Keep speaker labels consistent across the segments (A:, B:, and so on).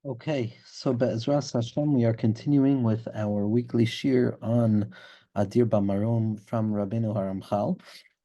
A: Okay, so Be'ezras Hashem, we are continuing with our weekly shir on Adir BaMarom from Rabbeinu Haramchal,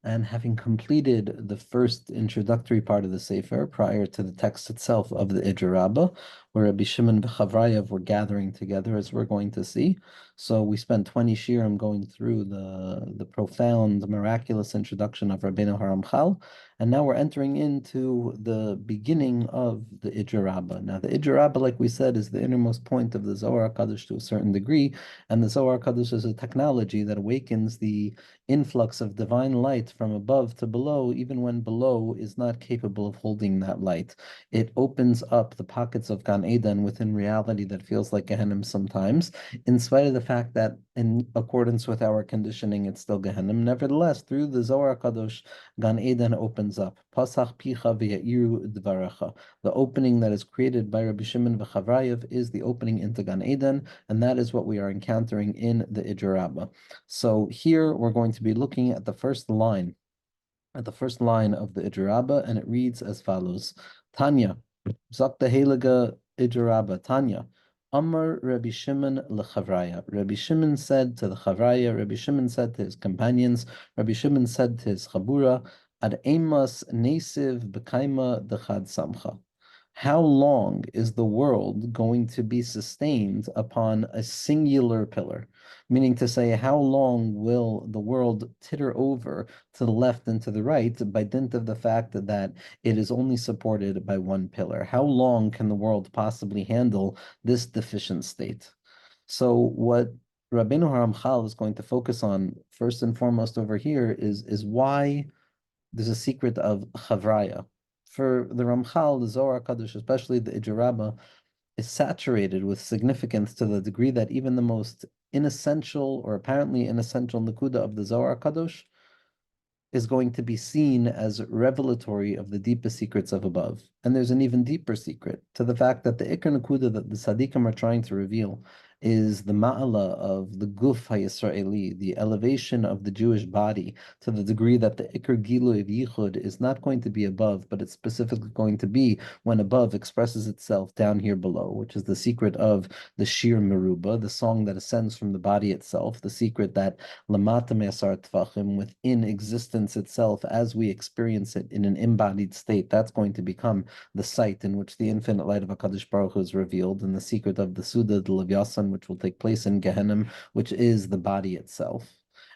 A: and having completed the first introductory part of the Sefer prior to the text itself of the Ijer Rabbah, where Rabbi Shimon v'Chavrayav were gathering together, as we're going to see. So we spent 20 shirim going through the profound, miraculous introduction of Rabbeinu Haramchal, and now we're entering into the beginning of the Ijer Rabbah. Now, the Ijer Rabbah, like we said, is the innermost point of the Zohar HaKadosh to a certain degree, and the Zohar HaKadosh is a technology that awakens the influx of divine light from above to below, even when below is not capable of holding that light. It opens up the pockets of Gan Eden within reality that feels like Gehenna sometimes, in spite of the fact that, in accordance with our conditioning, it's still Gehenna. Nevertheless, through the Zohar HaKadosh, Gan Eden opens up. Pasach picha v'ya'iru dvaracha. The opening that is created by Rabbi Shimon v'Chavrayev is the opening into Gan Eden, and that is what we are encountering in the Ijer Rabbah. So here we're going to be looking at the first line, of the Ijer Rabbah, and it reads as follows: Tanya, Zok the Heilige Ijer Rabbah, Tanya. Amar Rabbi Shimon leChavraya. Rabbi Shimon said to the Chavraya, Rabbi Shimon said to his companions, Rabbi Shimon said to his Chabura, Ad emas nesiv b'kaima dechad samcha. How long is the world going to be sustained upon a singular pillar? Meaning to say, how long will the world titter over to the left and to the right by dint of the fact that it is only supported by one pillar? How long can the world possibly handle this deficient state? So what Rabbeinu Haramchal is going to focus on first and foremost over here is why there's a secret of Chavraya. For the Ramchal, the Zohar HaKadosh, especially the Ijer Rabbah, is saturated with significance to the degree that even the most inessential or apparently inessential Nakuda of the Zohar HaKadosh is going to be seen as revelatory of the deepest secrets of above. And there's an even deeper secret to the fact that the Ikar Nakuda that the Tzaddikim are trying to reveal is the ma'ala of the guf ha-Yisraeli, the elevation of the Jewish body, to the degree that the Ikar Gilu of Yichud is not going to be above, but it's specifically going to be when above expresses itself down here below, which is the secret of the Shir Meruba, the song that ascends from the body itself, the secret that Lamata Me'asar Tvachim, within existence itself, as we experience it in an embodied state, that's going to become the site in which the infinite light of HaKadosh Baruch Hu is revealed, and the secret of the Suda, the Levyasan, which will take place in Gehenna, which is the body itself.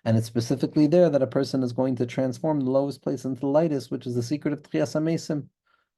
A: And it's specifically there that a person is going to transform the lowest place into the lightest, which is the secret of Tchias HaMesim.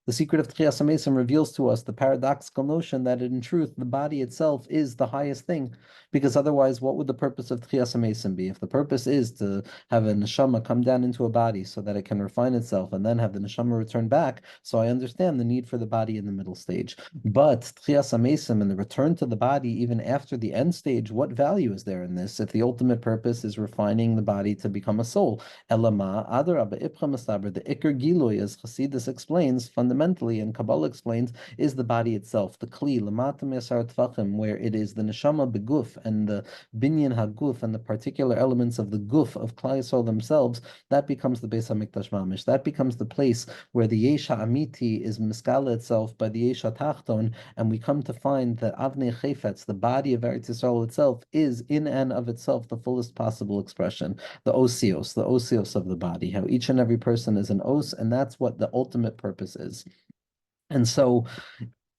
A: The secret of Tchias HaMesim reveals to us the paradoxical notion that in truth, the body itself is the highest thing. Because otherwise, what would the purpose of Tchias HaMesim be? If the purpose is to have a neshama come down into a body so that it can refine itself and then have the neshama return back, so I understand the need for the body in the middle stage. But Tchias HaMesim and the return to the body even after the end stage, what value is there in this if the ultimate purpose is refining the body to become a soul? Elama, Adarabba, Ipcha Masaber, the Iker Giloy, as Hasidus explains, fundamentally, and Kabbalah explains, is the body itself, the Kli, Lamata Mesar Tvachim, where it is the Neshama Beguf and the Binyan HaGuf and the particular elements of the Guf of Klal Yisrael themselves, that becomes the Beis HaMikdash Mamish. That becomes the place where the Yesh Amiti is Miskala itself by the Yesh Tachton, and we come to find that Avnei Chayfetz, the body of Eretz Yisrael itself, is in and of itself the fullest possible expression, the osios of the body, how each and every person is an os, and that's what the ultimate purpose is. And so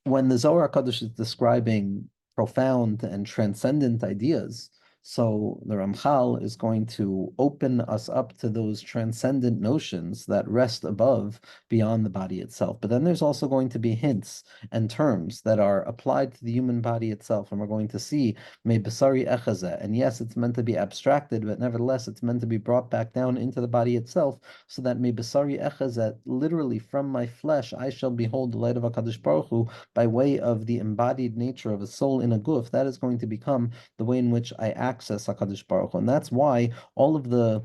A: when the Zohar HaKadosh is describing profound and transcendent ideas, so the Ramchal is going to open us up to those transcendent notions that rest above, beyond the body itself. But then there's also going to be hints and terms that are applied to the human body itself. And we're going to see me basari echaze. And yes, it's meant to be abstracted, but nevertheless, it's meant to be brought back down into the body itself, so that me basari echaze, literally from my flesh, I shall behold the light of HaKadosh Baruch Hu by way of the embodied nature of a soul in a guf. That is going to become the way in which I access HaKadosh Baruch Hu. And that's why all of the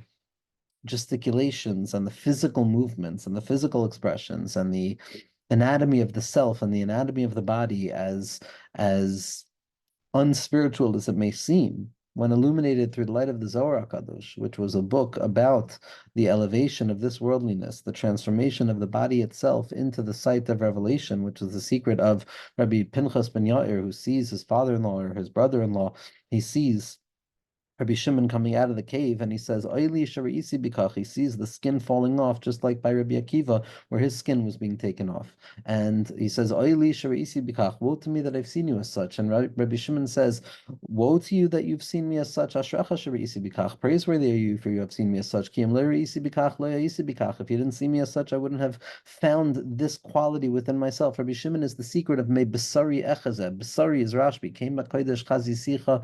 A: gesticulations and the physical movements and the physical expressions and the anatomy of the self and the anatomy of the body, as unspiritual as it may seem, when illuminated through the light of the Zohar HaKadosh, which was a book about the elevation of this worldliness, the transformation of the body itself into the sight of revelation, which is the secret of Rabbi Pinchas ben Yair, who sees his father-in-law or his brother-in-law, he sees Rabbi Shimon coming out of the cave, and he says, "Oili shari'isi bikach." He sees the skin falling off, just like by Rabbi Akiva, where his skin was being taken off. And he says, "Oili shari'isi bikach." Woe to me that I've seen you as such. And Rabbi Shimon says, "Woe to you that you've seen me as such. Ashrecha shari'isi bikach. Praiseworthy are you for you have seen me as such. Ki em lo yari'isi bikach, lo ya'isi bikach. If you didn't see me as such, I wouldn't have found this quality within myself." Rabbi Shimon is the secret of me besari echazeh. Besari is Rashbi. Came bakodesh chazisicha.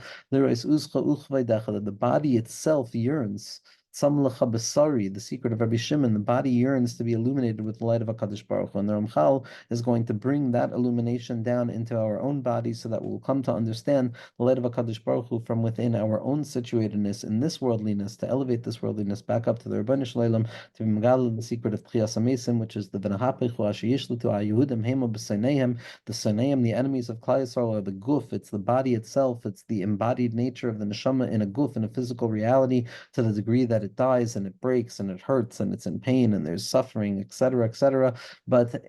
A: That the body itself yearns. Tzamlacha basari, the secret of Rabbi Shimon, the body yearns to be illuminated with the light of HaKadosh Baruch Hu. And the Ramchal is going to bring that illumination down into our own bodies so that we'll come to understand the light of HaKadosh Baruch Hu from within our own situatedness in this worldliness, to elevate this worldliness back up to the Rebbeinu Shalom, to be Megal, the secret of Tchias HaMesim, which is the V'nahapechu Asher Yishlu to HaYehudim Hema B'Seineim, the Seineim, the enemies of Klal Yisrael, are the guf, it's the body itself, it's the embodied nature of the neshama in a guf, in a physical reality, to the degree that it dies and it breaks and it hurts and it's in pain and there's suffering, etc., etc. But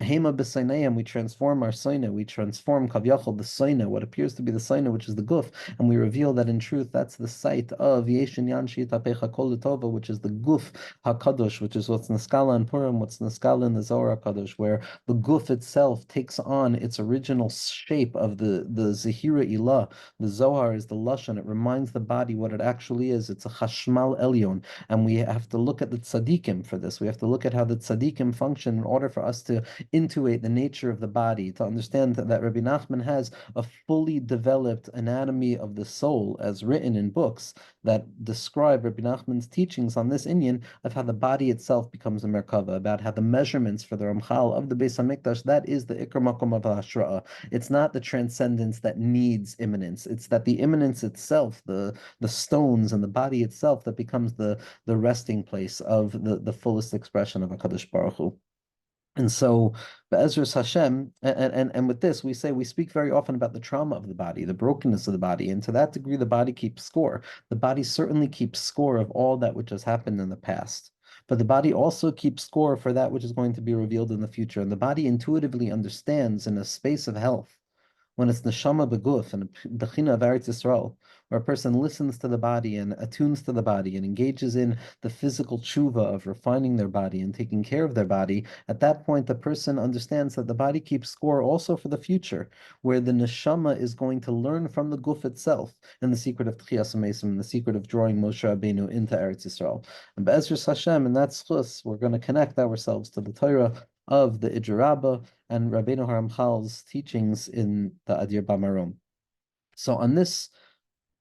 A: Hema b'sainayim, we transform our saina, we transform kavyachol the saina, what appears to be the saina, which is the guf, and we reveal that in truth that's the site of Yeshin Yan Shitapecha Kol Tova, which is the guf hakadosh, which is what's Naskala in Purim, what's Naskala in the Zohar Hakadosh, where the guf itself takes on its original shape of the Zehira Ilah. The Zohar is the lashon; it reminds the body what it actually is. It's a chashmal elyon, and we have to look at the tzaddikim for this. We have to look at how the tzaddikim function in order for us to intuit the nature of the body, to understand that Rabbi Nachman has a fully developed anatomy of the soul, as written in books that describe Rabbi Nachman's teachings on this inyan of how the body itself becomes a Merkava, about how the measurements for the Ramchal of the Beis HaMikdash, that is the Ikar Makom of Hashra'ah. It's not the transcendence that needs immanence. It's that the immanence itself, the stones and the body itself, that becomes the resting place of the fullest expression of HaKadosh Baruch Hu. And so, Be'ezras Hashem, and with this, we speak very often about the trauma of the body, the brokenness of the body, and to that degree, the body keeps score. The body certainly keeps score of all that which has happened in the past. But the body also keeps score for that which is going to be revealed in the future. And the body intuitively understands in a space of health, when it's neshama beguf and bechina of Eretz Yisrael, where a person listens to the body and attunes to the body and engages in the physical tshuva of refining their body and taking care of their body, at that point the person understands that the body keeps score also for the future, where the neshama is going to learn from the guf itself in the secret of Tchias HaMesim, and the secret of drawing Moshe Rabbeinu into Eretz Yisrael. And Be'ezras Hashem, and that's chus, we're going to connect ourselves to the Torah of the Idir Rabbah and Rabbeinu Haramchal's teachings in the Adir BaMarom. So on this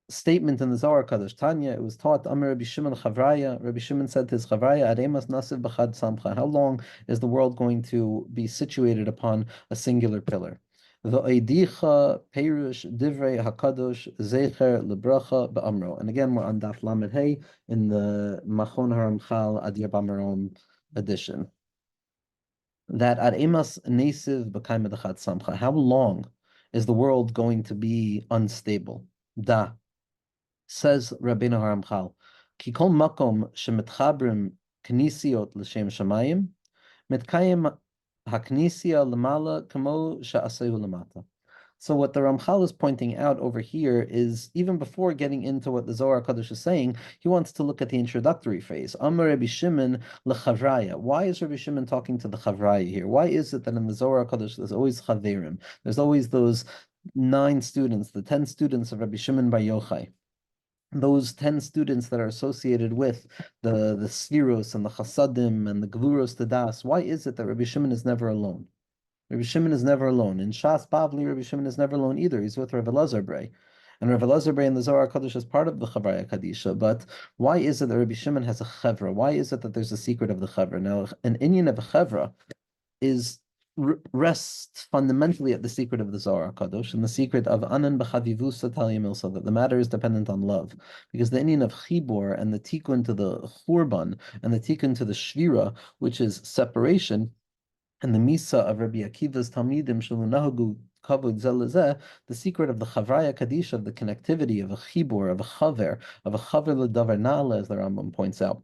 A: statement in the Zohar Kadosh Tanya, it was taught Amar Rabbi Shimon Chavraya. Rabbi Shimon said to his Chavraya, Aremas Nasiv B'chad Samcha. How long is the world going to be situated upon a singular pillar? V'oidicha Perush Divrei Hakadosh Zecher Lebracha BaAmro. And again, we're on Daf Lamed Hey in the Machon Haramchal Adir BaMarom edition. That Aremas Nasiv B'kaim Medachat Samcha. How long is the world going to be unstable? Da. Says Rabbeinu Haramchal, Ki kol makom shemitchabrim knisiot l'shem shamayim, mitkayim haknisia lemala kamo she'asehu lemata. So what the Ramchal is pointing out over here is, even before getting into what the Zohar Kadosh is saying, he wants to look at the introductory phrase. Amar Rabbi Shimon lechavraya. Why is Rabbi Shimon talking to the chavraya here? Why is it that in the Zohar Kadosh there's always chaverim? There's always those 9 students, the 10 students of Rabbi Shimon Bar Yochai, those 10 students that are associated with the Sfiros and the Chasadim and the Gevuros Tadas. Why is it that Rabbi Shimon is never alone? Rabbi Shimon is never alone. In Shas Bavli, Rabbi Shimon is never alone either. He's with Rav Elazar Brei. And Rav Elazar Brei in the Zohar HaKadosh is part of the Chavraya Kadisha. But why is it that Rabbi Shimon has a Chevra? Why is it that there's a secret of the Chevra? Now, an inyan of a Chevra rests fundamentally at the secret of the Zohar HaKadosh and the secret of Anan b'chavivusa tal yamilsa, that the matter is dependent on love. Because the inyan of Chibur and the tikkun to the Churban and the tikkun to the Shvira, which is separation, and the Misa of Rabbi Akiva's Talmidim Shalunahagu kavod zel lezeh, the secret of the chavraya kadisha, of the connectivity, of a chibur, of a chaver l'davar na'ala, as the Rambam points out,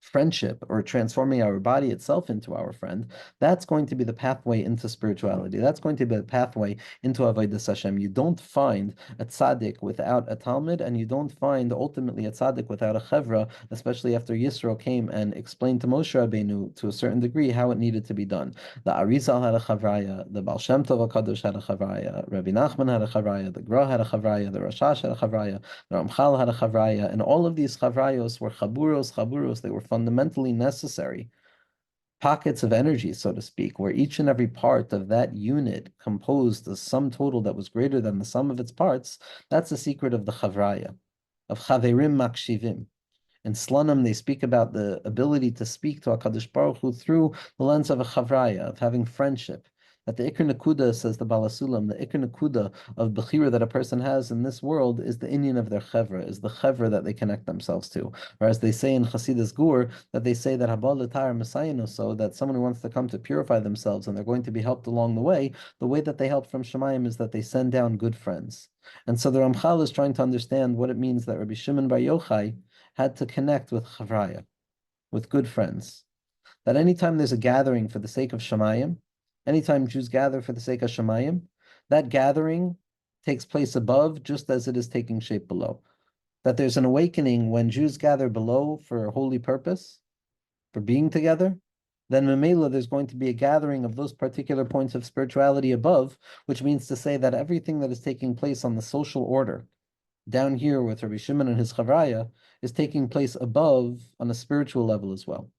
A: friendship, or transforming our body itself into our friend, that's going to be the pathway into spirituality. That's going to be the pathway into Avodas Hashem. You don't find a tzaddik without a Talmud, and you don't find ultimately a tzaddik without a chevra, especially after Yisro came and explained to Moshe Rabbeinu to a certain degree how it needed to be done. The Arizal had a chavraya, the Baal Shem Tov HaKadosh had a chavraya, Rabbi Nachman had a chavraya, the Gra had a chavraya, the Rashash had a chavraya, the Ramchal had a chavraya, and all of these chavrayos were chaburos, they were fundamentally necessary pockets of energy, so to speak, where each and every part of that unit composed a sum total that was greater than the sum of its parts. That's the secret of the chavraya, of chaverim makshivim. In Slanim, they speak about the ability to speak to HaKadosh Baruch Hu through the lens of a chavraya, of having friendship. That the Ikr Nakuda, says the Balasulam, the Ikr Nakuda of Bechira that a person has in this world is the Inyan of their chevra, is the chevra that they connect themselves to. Whereas they say in Chasidus Gur, that they say that Habal L'Tar Messiah, so that someone who wants to come to purify themselves and they're going to be helped along the way that they help from Shemayim is that they send down good friends. And so the Ramchal is trying to understand what it means that Rabbi Shimon Bar Yochai had to connect with chavraya, with good friends. That anytime there's a gathering for the sake of Shemayim, anytime Jews gather for the sake of Shemayim, that gathering takes place above just as it is taking shape below. That there's an awakening when Jews gather below for a holy purpose, for being together, then Mamela, there's going to be a gathering of those particular points of spirituality above, which means to say that everything that is taking place on the social order, down here with Rabbi Shimon and his chavraya, is taking place above on a spiritual level as well.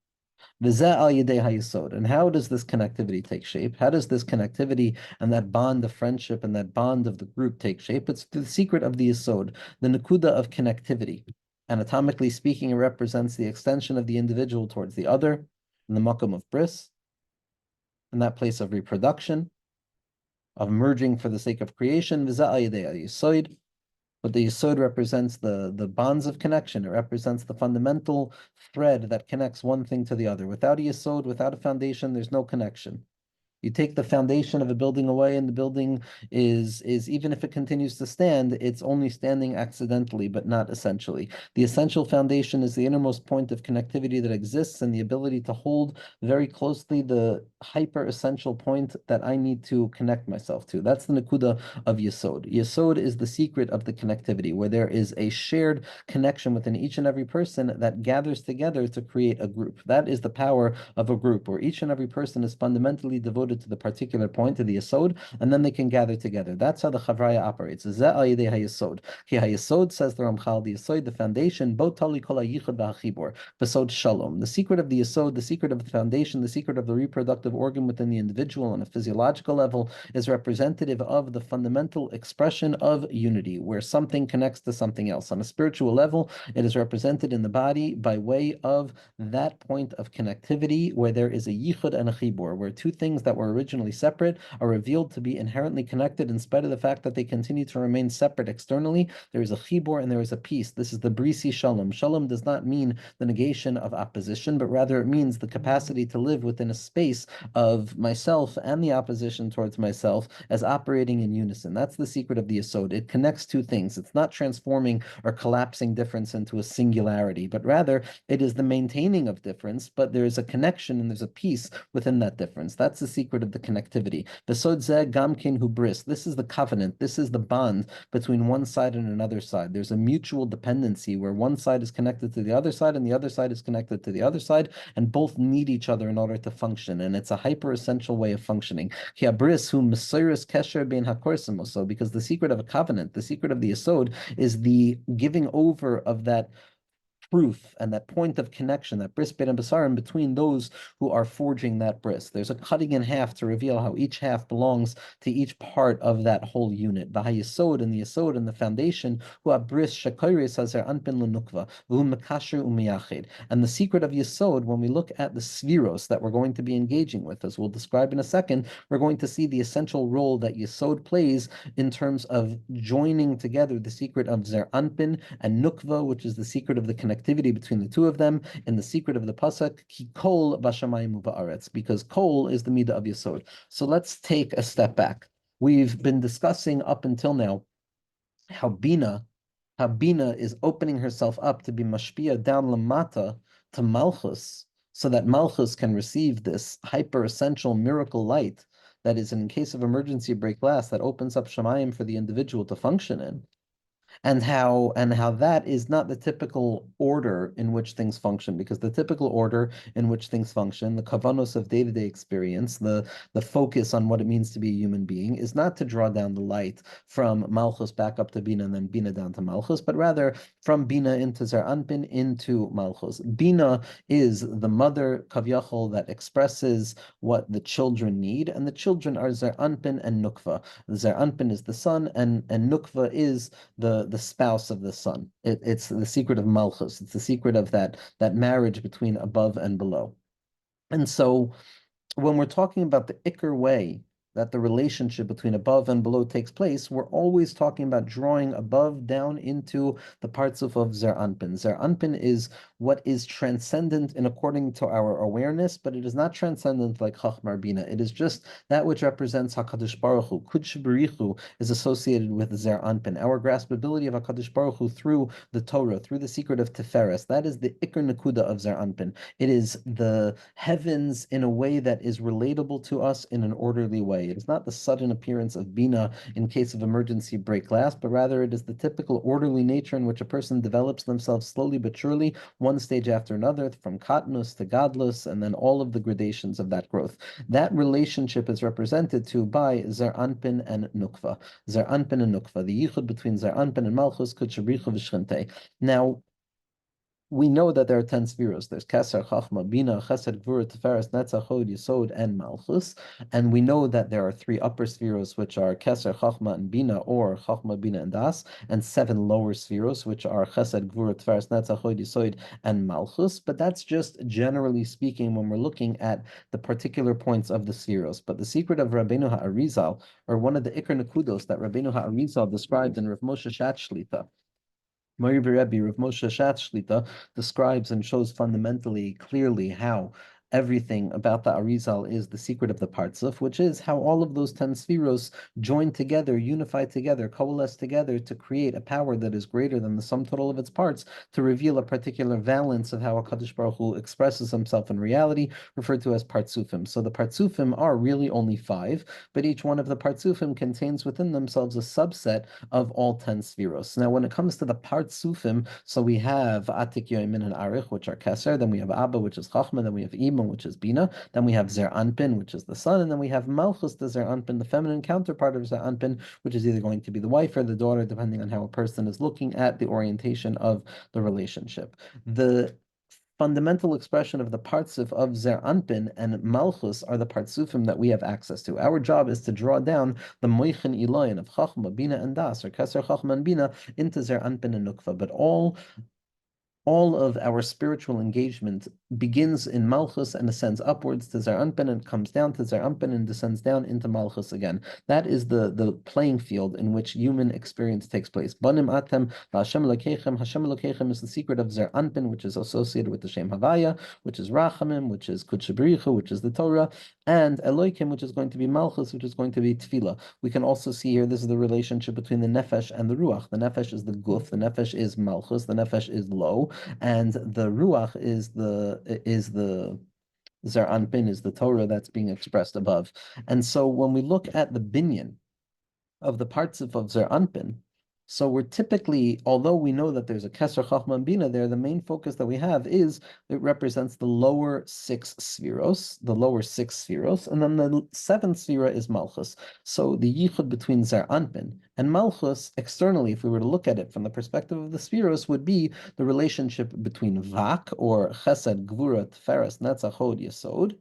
A: V'zeh al yedei hayesod. And how does this connectivity take shape? How does this connectivity and that bond of friendship and that bond of the group take shape? It's the secret of the Yesod, the nakuda of connectivity. Anatomically speaking, it represents the extension of the individual towards the other, in the makom of bris, in that place of reproduction, of merging for the sake of creation. V'zeh al yedei hayesod. But the Yesod represents the bonds of connection. It represents the fundamental thread that connects one thing to the other. Without a Yesod, without a foundation, there's no connection. You take the foundation of a building away, and the building is even if it continues to stand, it's only standing accidentally, but not essentially. The essential foundation is the innermost point of connectivity that exists, and the ability to hold very closely the hyper essential point that I need to connect myself to. That's the Nakuda of Yesod. Yesod is the secret of the connectivity, where there is a shared connection within each and every person that gathers together to create a group. That is the power of a group, where each and every person is fundamentally devoted to the particular point of the Yesod, and then they can gather together. That's how the Chavraya operates. Zeh al yedei hayesod. Ki hayesod, says the Ramchal, the Yesod, the foundation, bo tali kol hayichud v'hachibur, v'sod shalom. The secret of the Yesod, the secret of the foundation, the secret of the reproductive organ within the individual on a physiological level is representative of the fundamental expression of unity, where something connects to something else. On a spiritual level, it is represented in the body by way of that point of connectivity where there is a yichud and a chibur, where two things that were originally separate are revealed to be inherently connected in spite of the fact that they continue to remain separate externally. There is a chibur and there is a peace. This is the brisi shalom. Shalom does not mean the negation of opposition, but rather it means the capacity to live within a space of myself and the opposition towards myself as operating in unison. That's the secret of the Yesod. It connects two things. It's not transforming or collapsing difference into a singularity, but rather it is the maintaining of difference, but there is a connection and there's a peace within that difference. That's the secret of the connectivity. Besod zeh gamkin hu bris. This is the covenant. This is the bond between one side and another side. There's a mutual dependency where one side is connected to the other side and the other side is connected to the other side, and both need each other in order to function. And it's a hyper essential way of functioning. Ki bris hu mesiris kesher bein hakorsim. So because the secret of a covenant, the secret of the Yesod, is the giving over of that proof and that point of connection, that bris bein basarim, between those who are forging that bris. There's a cutting in half to reveal how each half belongs to each part of that whole unit. Yesod and the foundation, who bris shakayris hazer anpin lenukva, v'hu mekasher umiyachid. And the secret of Yesod, when we look at the Sefiros that we're going to be engaging with, as we'll describe in a second, we're going to see the essential role that Yesod plays in terms of joining together the secret of zer anpin and nukva, which is the secret of the connectivity between the two of them, in the secret of the pasuk, ki kol b'shamayim u'ba'aretz, because kol is the midah of Yesod. So let's take a step back. We've been discussing up until now how Bina is opening herself up to be mashpia down lamata to Malchus, so that Malchus can receive this hyper essential miracle light that is, in case of emergency, break glass that opens up Shemayim for the individual to function in, and how that is not the typical order in which things function, because the typical order in which things function, the kavanos of day-to-day experience, the focus on what it means to be a human being, is not to draw down the light from Malchus back up to Bina and then Bina down to Malchus, but rather from Bina into Zer Anpin into Malchus. Bina is the mother kavyachol that expresses what the children need, and the children are Zer Anpin and Nukva. Zer Anpin is the son, and Nukva is the spouse of the son. It's the secret of Malchus. It's the secret of that marriage between above and below. And so when we're talking about the Iker way that the relationship between above and below takes place, we're always talking about drawing above down into the parts of Zer Anpin. Zer Anpin is what is transcendent in according to our awareness, but it is not transcendent like Chachmar Bina. It is just that which represents HaKadosh Baruch Hu. Kudshe B'richu is associated with Zer Anpin. Our graspability of HaKadosh Baruch Hu through the Torah, through the secret of Tiferes, that is the Iker Nekuda of Zer Anpin. It is the heavens in a way that is relatable to us in an orderly way. It is not the sudden appearance of Bina in case of emergency break glass, but rather it is the typical orderly nature in which a person develops themselves slowly but surely, one stage after another, from Katnus to Gadlus, and then all of the gradations of that growth. That relationship is represented to by Zer Anpin and Nukva. Zer Anpin and Nukva, the yichud between Zer Anpin and Malchus, Kudshe B'richu v'Shchintei. Now, we know that there are 10 spheros. There's Keser, Chachma, Bina, Chesed, Gvura, Tiferes, Netzach, Hod, Yesod, and Malchus. And we know that there are 3 upper spheros, which are Keser, Chachma, and Bina, or Chachma, Bina, and Das, and 7 lower spheros, which are Chesed, Gvura, Tiferes, Netzach, Hod, Yesod, and Malchus. But that's just generally speaking when we're looking at the particular points of the spheros. But the secret of Rabbeinu HaArizal, or one of the Iker Nekudos that Rabbeinu HaArizal described in Rav Moshe Shat Shlita, Mori Rebbe Rav Moshe Shat Shlita describes and shows fundamentally clearly how everything about the Arizal is the secret of the Partzuf, which is how all of those 10 spheros join together, unify together, coalesce together to create a power that is greater than the sum total of its parts, to reveal a particular valence of how HaKadosh Baruch Hu expresses himself in reality, referred to as Partzufim. So the Partzufim are really only 5, but each one of the Partzufim contains within themselves a subset of all 10 spheros. Now, when it comes to the Partzufim, so we have Atik, Yoimin, and Arich, which are Keser, then we have Abba, which is Chachma, then we have Ima, which is Bina, then we have Zer Anpin, which is the son, and then we have Malchus, the Zer Anpin, the feminine counterpart of Zer Anpin, which is either going to be the wife or the daughter, depending on how a person is looking at the orientation of the relationship. The fundamental expression of the partsuf of Zer Anpin and Malchus are the partsufim that we have access to. Our job is to draw down the moichin ilayin of Chachma, Bina, and Das, or Keser, Chachma, and Bina, into Zer Anpin and Nukva. But all of our spiritual engagement begins in Malchus and ascends upwards to Zer Anpin and comes down to Zer Anpin and descends down into Malchus again. That is the playing field in which human experience takes place. Banim atem Hashem Elokeichem. Hashem Elokeichem is the secret of Zer Anpin, which is associated with the Shem Havaya, which is Rachamim, which is Kudshe B'richu, which is the Torah, and Eloikim, which is going to be Malchus, which is going to be Tefillah. We can also see here, this is the relationship between the Nefesh and the Ruach. The Nefesh is the Guf, the Nefesh is Malchus, the Nefesh is low, and the Ruach is the Zer Anpin, is the Torah that's being expressed above. And so when we look at the binyan of the parts of Zer Anpin, so we're typically, although we know that there's a Keser, Chachma, and Bina there, the main focus that we have is it represents the lower 6 spheros, and then the 7th sphera is Malchus. So the yichud between Zer Anpin and Malchus, externally, if we were to look at it from the perspective of the spheros, would be the relationship between Vak, or Chesed, Gvura, Tiferes, Netzach, Hod, Yesod,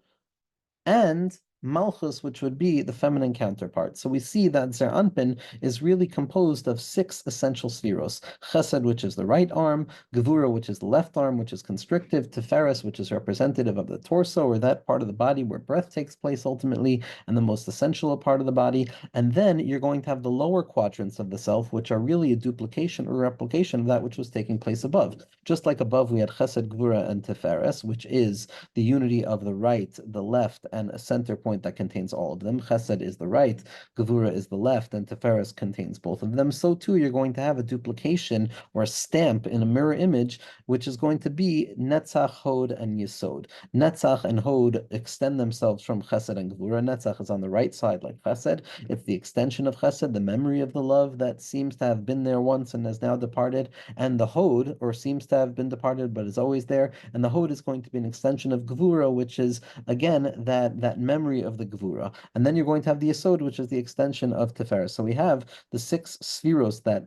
A: and Malchus, which would be the feminine counterpart. So we see that Zer Anpin is really composed of 6 essential spheros. Chesed, which is the right arm, Gevura, which is the left arm, which is constrictive, Tiferes, which is representative of the torso, or that part of the body where breath takes place ultimately, and the most essential part of the body. And then you're going to have the lower quadrants of the self, which are really a duplication or replication of that which was taking place above. Just like above, we had Chesed, Gevura, and Tiferes, which is the unity of the right, the left, and a center point point that contains all of them. Chesed is the right, Gevura is the left, and Tiferes contains both of them. So too, you're going to have a duplication or a stamp in a mirror image, which is going to be Netzach, Hod, and Yesod. Netzach and Hod extend themselves from Chesed and Gevura. Netzach is on the right side like Chesed. It's the extension of Chesed, the memory of the love that seems to have been there once and has now departed, and the Hod, or seems to have been departed but is always there, and the Hod is going to be an extension of Gevura, which is again that memory of the Gevura. And then you're going to have the Yesod, which is the extension of Tiferes. So we have the 6 Sefirot that,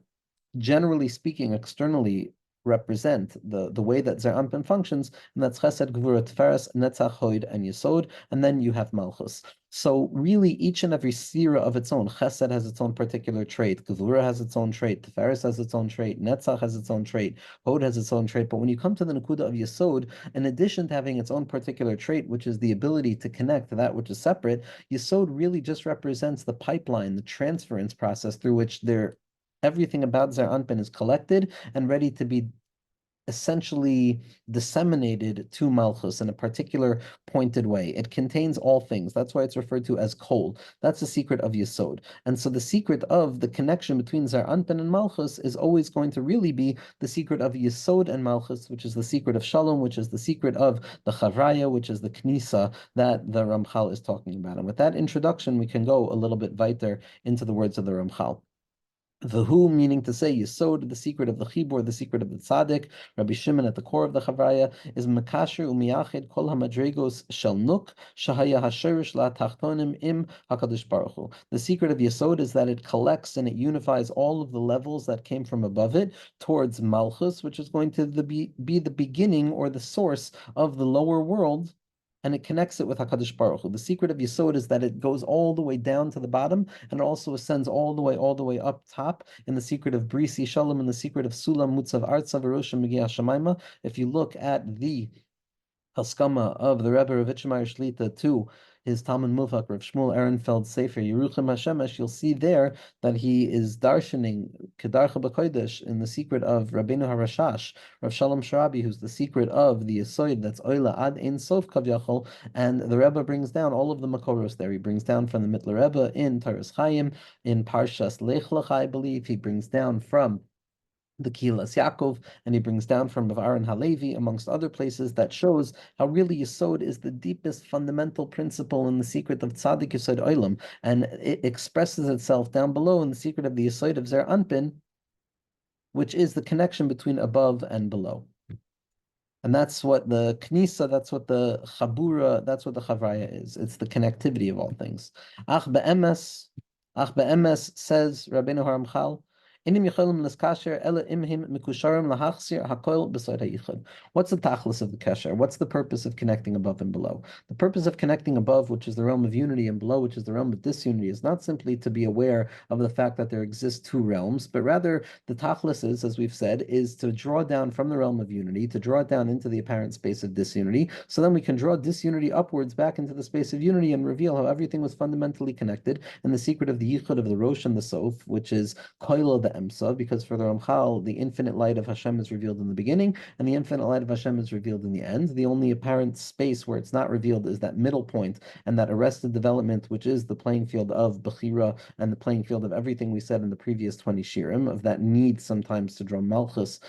A: generally speaking, externally represent the way that Zer Anpin functions, and that's Chesed, Gevura, Tiferes, Netzach, Hod, and Yesod, and then you have Malchus. So really, each and every sefira of its own, Chesed has its own particular trait, Gevura has its own trait, Tiferes has its own trait, Netzach has its own trait, Hod has its own trait. But when you come to the Nakuda of Yesod, in addition to having its own particular trait, which is the ability to connect to that which is separate, Yesod really just represents the pipeline, the transference process through which everything about Zer Anpin is collected and ready to be essentially disseminated to Malchus in a particular pointed way. It contains all things. That's why it's referred to as Kol. That's the secret of Yesod. And so the secret of the connection between Zer Anpin and Malchus is always going to really be the secret of Yesod and Malchus, which is the secret of Shalom, which is the secret of the Chavraya, which is the Knisa that the Ramchal is talking about. And with that introduction, we can go a little bit weiter into the words of the Ramchal. The who, meaning to say Yesod, the secret of the Chibur, the secret of the Tzaddik, Rabbi Shimon at the core of the Chavraya, is Mekasher u'miyachid kol hamadregos shel nuk shahaya hasherish la tachtonim im HaKadosh Baruch Hu. The secret of Yesod is that it collects and it unifies all of the levels that came from above it towards Malchus, which is going to be the beginning or the source of the lower world, and it connects it with HaKadosh Baruch Hu. The secret of Yesod is that it goes all the way down to the bottom, and it also ascends all the way up top in the secret of Brisi Shalom, and the secret of Sulam Mutzav Artzav Eroshim Megiah Shemaima. If you look at the Haskama of the Rebbe of Itchemeyer Shlita to his Talmud Muvak, Rav Shmuel Ehrenfeld Sefer Yeruchim Hashemesh, you'll see there that he is darshaning Kedarcha B'Kodesh in the secret of Rabbeinu HaRashash, Rav Shalom Sharabi, who's the secret of the Yesod that's Oila Ad Ein Sof Kavyachol, and the Rebbe brings down all of the Makoros there. He brings down from the Mitler Rebbe in Taras Chaim, in Parshas Lech Lecha, I believe. He brings down from the Kilas Yaakov, and he brings down from Aaron Halevi, amongst other places, that shows how really Yesod is the deepest fundamental principle in the secret of Tzaddik Yesod Olam, and it expresses itself down below in the secret of the Yesod of Zer Anpin, which is the connection between above and below. And that's what the Knisa, that's what the Chabura, that's what the Chavraya is. It's the connectivity of all things. Ach be'emes, says Rabbeinu Haramchal, what's the tachlis of the kesher? What's the purpose of connecting above and below? The purpose of connecting above, which is the realm of unity, and below, which is the realm of disunity, is not simply to be aware of the fact that there exist two realms, but rather the tachlis is, as we've said, is to draw down from the realm of unity, to draw it down into the apparent space of disunity, so then we can draw disunity upwards back into the space of unity and reveal how everything was fundamentally connected, and the secret of the yichud of the Rosh and the Sof, which is koila the Emsa, because for the Ramchal, the infinite light of Hashem is revealed in the beginning, and the infinite light of Hashem is revealed in the end. The only apparent space where it's not revealed is that middle point, and that arrested development, which is the playing field of Bechira, and the playing field of everything we said in the previous 20 Shirim, of that need sometimes to draw Malchus,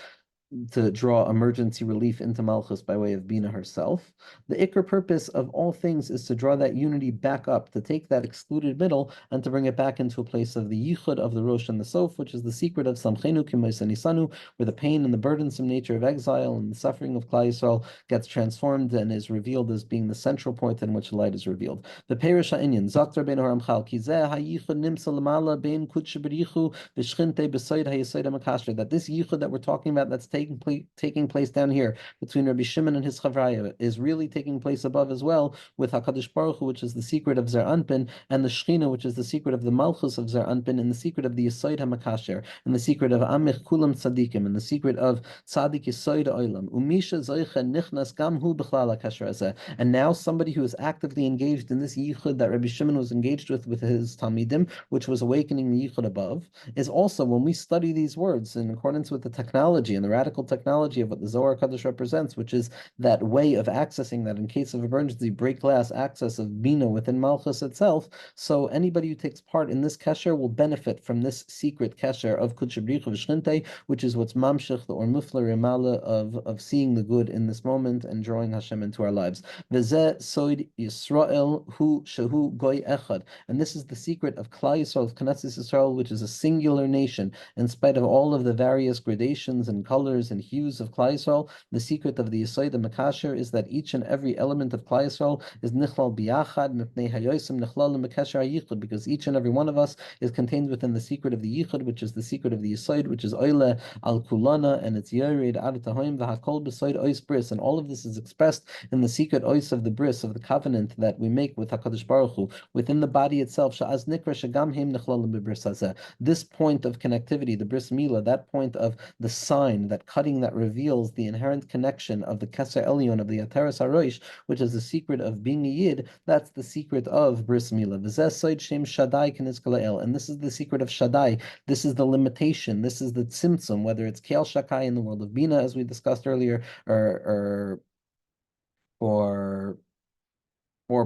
A: to draw emergency relief into Malchus by way of Bina herself. The Iker purpose of all things is to draw that unity back up, to take that excluded middle and to bring it back into a place of the Yichud of the Rosh and the Sof, which is the secret of Samchenu Kimoisanisanu, where the pain and the burdensome nature of exile and the suffering of Klal Yisrael gets transformed and is revealed as being the central point in which light is revealed. The Perish HaInyan, Zaktar Ben Haramchal, Kizeh HaYichud Nimsa Lamala Ben Kutsh B'Richu V'Shchinte B'Soid HaYesoid HaMakashre, that this Yichud that we're talking about, that's taking place down here between Rabbi Shimon and his Chavraya, is really taking place above as well with HaKadosh Baruch Hu, which is the secret of Zer Anpin, and the Shechina, which is the secret of the Malchus of Zer Anpin, and the secret of the Yesod HaMakasher, and the secret of Amich Kulam Tzadikim, and the secret of Tzadik Yesod Olam. Umisha Zoicha Nichnas Gam Hu B'chlal HaKasher Hazeh. And now somebody who is actively engaged in this Yichud that Rabbi Shimon was engaged with his Talmidim, which was awakening the Yichud above, is also, when we study these words in accordance with the technology and the radical radical technology of what the Zohar Kadosh represents, which is that way of accessing that in case of emergency, break glass access of Bina within Malchus itself. So anybody who takes part in this kesher will benefit from this secret kesher of Kudsha Bricha V'Shchinte, which is what's mamshich, the or mufla remala of seeing the good in this moment and drawing Hashem into our lives. V'zeh soid Yisrael hu shehu goy echad, and this is the secret of Klal Yisrael, of Knesset Yisrael, which is a singular nation. In spite of all of the various gradations and colors and hues of Klal Yisrael, the secret of the Yesod and Makasher is that each and every element of Klal Yisrael is nichlal biyachad mipnei hayosim nichlal l'mekasher hayichud, because each and every one of us is contained within the secret of the Yichud, which is the secret of the Yesod, which is oile al kulana, and it's yored ad tahoim v'hakol b'soid ois bris, and all of this is expressed in the secret ois of the bris, of the covenant that we make with Hakadosh Baruch Hu within the body itself. Sha'az nikra shagam heim nichlal b'bris hazeh. This point of connectivity, the bris milah, that point of the sign, that cutting that reveals the inherent connection of the Keser Elyon, of the Ateres HaRoish, which is the secret of being a Yid, that's the secret of Bris Milah. V'zeh soid shem Shaddai k'nizkalael, and this is the secret of Shaddai. This is the limitation. This is the tzimtzum, whether it's Kel Shakai in the world of Bina, as we discussed earlier, or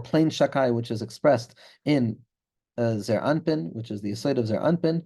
A: plain Shakai, which is expressed in Zer Anpin, which is the Yesod of Zer Anpin.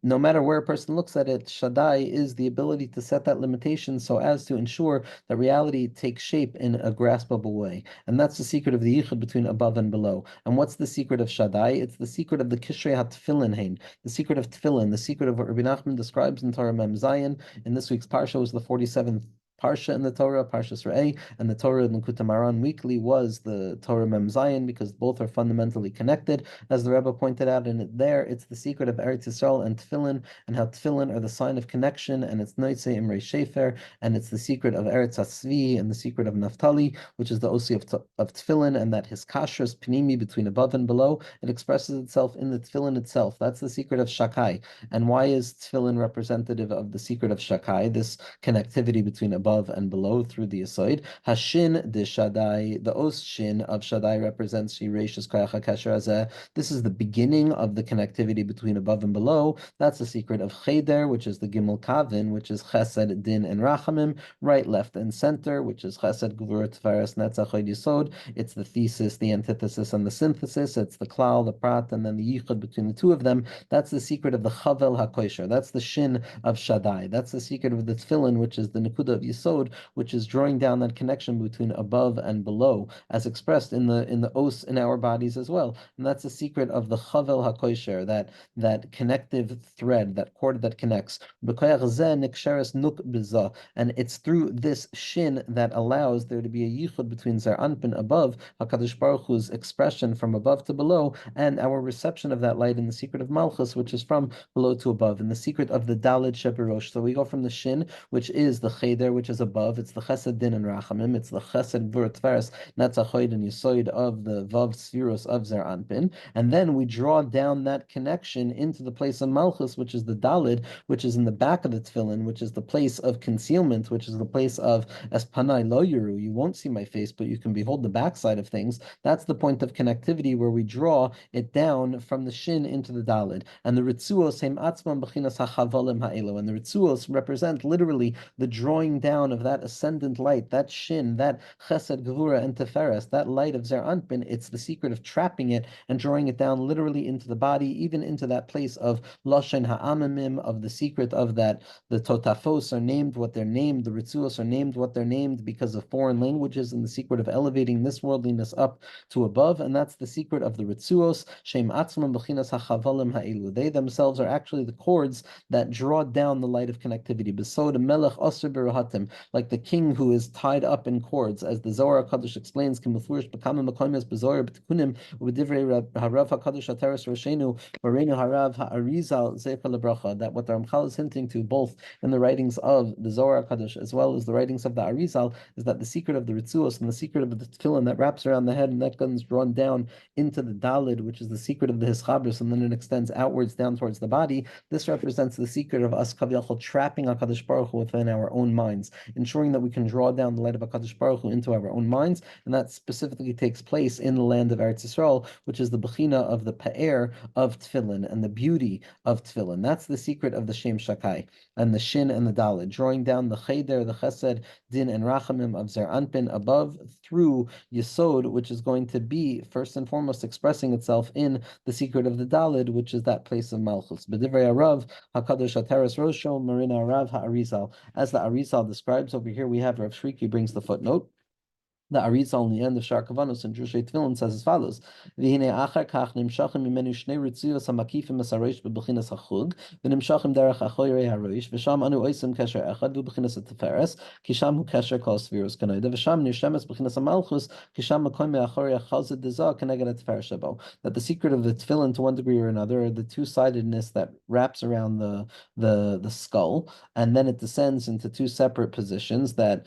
A: No matter where a person looks at it, Shaddai is the ability to set that limitation so as to ensure that reality takes shape in a graspable way. And that's the secret of the Yichud between above and below. And what's the secret of Shaddai? It's the secret of the Kishrei HaTfilin Hein, the secret of Tfilin, the secret of what Rabbi Nachman describes in Torah Mem Zayin. In this week's Parsha was the 47th Parsha in the Torah, Parshas Re'eh, and the Torah in Likutei Moharan weekly was the Torah Mem Zayin, because both are fundamentally connected, as the Rebbe pointed out. And there, it's the secret of Eretz Yisrael and Tefillin, and how Tefillin are the sign of connection, and it's Noitze Imrei Shefer, and it's the secret of Eretz HaSvi, and the secret of Naphtali, which is the Osi of Tefillin, and that his kashrus pnimi, between above and below, it expresses itself in the Tefillin itself. That's the secret of Shakai. And why is Tefillin representative of the secret of Shakai, this connectivity between above and below through the Yesod? Hashin de Shaddai, the Os Shin of Shaddai represents Shireshus Koyach HaKesher Hazeh. This is the beginning of the connectivity between above and below. That's the secret of Cheder, which is the Gimel Kavin, which is Chesed, Din, and Rachamim, right, left, and center, which is Chesed, Gvur, Tveres, Netzach, Hod Yesod. It's the thesis, the antithesis, and the synthesis. It's the Klal, the Prat, and then the Yichud between the two of them. That's the secret of the Chavel HaKosher. That's the Shin of Shaddai. That's the secret of the Tefillin, which is the Nekuda of Yesod, which is drawing down that connection between above and below, as expressed in the Os in our bodies as well. And that's the secret of the Chavel HaKosher, that connective thread, that cord that connects. And it's through this Shin that allows there to be a Yichud between Zer Anpin above, HaKadosh Baruch Hu's expression from above to below, and our reception of that light in the secret of Malchus, which is from below to above, in the secret of the Daled Sheberosh. So we go from the Shin, which is the Cheder, which is above. It's the Chesed, Din, and Rachamim. It's the Chesed, Gvur, Tveres, Netzach, Hod, and Yesod of the Vav Sefirot of Zer Anpin. And then we draw down that connection into the place of Malchus, which is the Daled, which is in the back of the Tefillin, which is the place of concealment, which is the place of Espanai Lo Yuru. You won't see my face, but you can behold the backside of things. That's the point of connectivity where we draw it down from the Shin into the Daled. And the Ritzuos Heim Atzmam B'chinas HaChavolim Ha'elo. And the Ritzuos represent literally the drawing down of that ascendant light, that Shin, that Chesed, Gevura, and Teferes, that light of Zer Anpin. It's the secret of trapping it and drawing it down literally into the body, even into that place of Loshen Ha'amimim, of the secret of that. The Totafos are named what they're named, the Ritzuos are named what they're named because of foreign languages, and the secret of elevating this worldliness up to above. And that's the secret of the Ritzuos, Shem Atzmam B'chinas HaChavalim Ha'elu. They themselves are actually the cords that draw down the light of connectivity. Besod Melech Osir B'Rahatim, like the king who is tied up in cords, as the Zohar HaKadosh explains, Kimufurish B'Kama Makoimes B'Zohar B'Tikunim U'B'Divrei Harav HaKadosh HaTeres Roshenu Barenu Harav Ha'arizal Zecha Lebracha, that what the Ramchal is hinting to both in the writings of the Zohar HaKadosh as well as the writings of the Arizal is that the secret of the Ritzuos and the secret of the Tefillin that wraps around the head and that comes drawn down into the Dalid, which is the secret of the Hischabris, and then it extends outwards down towards the body. This represents the secret of us Kaviyachol trapping HaKadosh Baruch Hu within our own minds. ensuring that we can draw down the light of HaKadosh Baruch Hu into our own minds, and that specifically takes place in the land of Eretz Yisrael, which is the Bechina of the Pa'er of Tefillin and the beauty of Tefillin. That's the secret of the Shem Shakai and the Shin and the Dalet, drawing down the Cheder, the Chesed, Din, and Rachamim of Zer Anpin above through Yesod, which is going to be first and foremost expressing itself in the secret of the Daled, which is that place of Malchus. B'divrei Arav, HaKadosh Hateres Rosho, Marina Arav HaArizal. As the Arizal describes over here, we have Rav Shriki brings the footnote. The Arizal on the end of Shar Kavanos and Drushay Tefillin says as follows: V'hinei achar kach nimshachim mimenu shnei ritzuyos hamakifim esarosh bebechinas hachug v'nimshachim derech achoyrei harosh v'sham anu oisim kesher echad v'bechinas teferes kisham hu kesher kol svirus kanoida v'sham nirshemes bechinas hamalchus kisham makom me'achorei achazid dezah keneged tefer shabo. That the secret of the tefillin, to one degree or another, are the two-sidedness that wraps around the skull, and then it descends into two separate positions that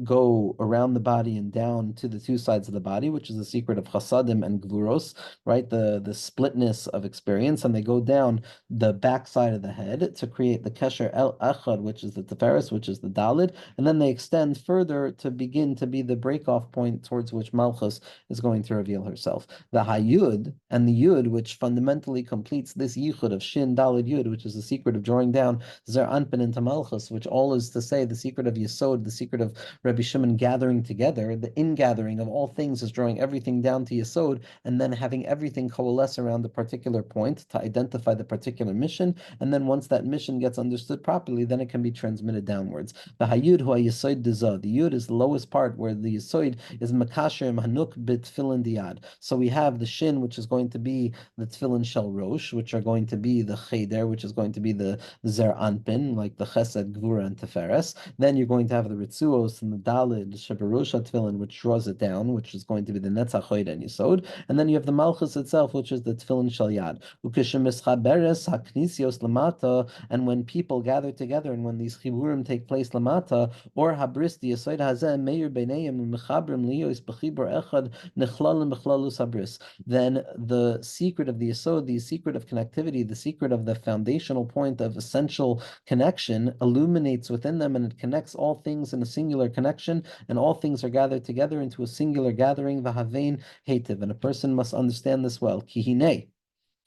A: go around the body and down to the two sides of the body, which is the secret of chasadim and gvuros, right? The splitness of experience, and they go down the backside of the head to create the kesher el echad, which is the teferes, which is the dalid, and then they extend further to begin to be the break-off point towards which Malchus is going to reveal herself. The hayud and the yud, which fundamentally completes this yichud of shin dalid yud, which is the secret of drawing down zer anpin into Malchus, which all is to say the secret of Yesod, the secret of Rabbi Shimon gathering together. The ingathering of all things is drawing everything down to Yesod, and then having everything coalesce around a particular point to identify the particular mission. And then once that mission gets understood properly, then it can be transmitted downwards. The hayud hu Yesod dezah. The yud is the lowest part, where the Yesod is makasher hanuk bit tefillin diad. So we have the shin, which is going to be the tefillin shel rosh, which are going to be the cheder, which is going to be the zer anpin, like the chesed, gvura, and teferes. Then you're going to have the ritzuos and the dalid sheberosha tefillin, which draws it down, which is going to be the netzach choid and yesod. And then you have the malchus itself, which is the tefillin shel yad. Ukeshemischaberes haknisios lamata, and when people gather together, and when these chiburim take place lamata, or habris the yesod hazeh meir beineim umechabrim liyos bechibur echad nechlalim bechlalus habris, then the secret of the yesod, the secret of connectivity, the secret of the foundational point of essential connection illuminates within them, and it connects all things in a singular connection, and all things are gathered together into a singular gathering, v'havein heitiv, and a person must understand this well. Kihine,